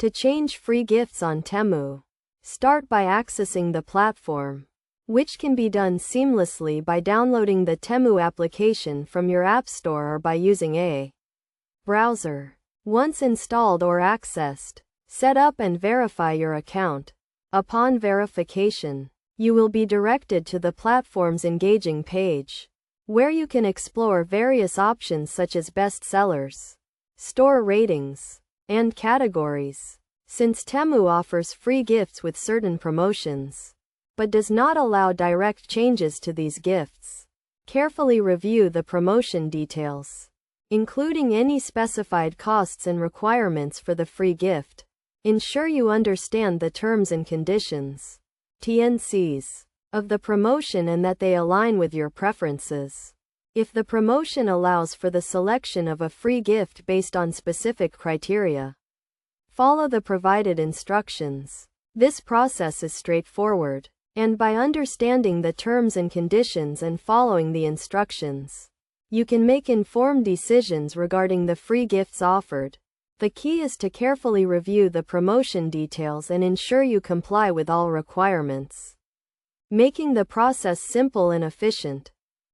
To change free gifts on Temu, start by accessing the platform, which can be done seamlessly by downloading the Temu application from your App Store or by using a browser. Once installed or accessed, set up and verify your account. Upon verification, you will be directed to the platform's engaging page, where you can explore various options such as best sellers, store ratings, and categories. Since Temu offers free gifts with certain promotions, but does not allow direct changes to these gifts, carefully review the promotion details, including any specified costs and requirements for the free gift. Ensure you understand the terms and conditions, TNCs, of the promotion and that they align with your preferences. If the promotion allows for the selection of a free gift based on specific criteria, follow the provided instructions. This process is straightforward, and by understanding the terms and conditions and following the instructions, you can make informed decisions regarding the free gifts offered. The key is to carefully review the promotion details and ensure you comply with all requirements, making the process simple and efficient.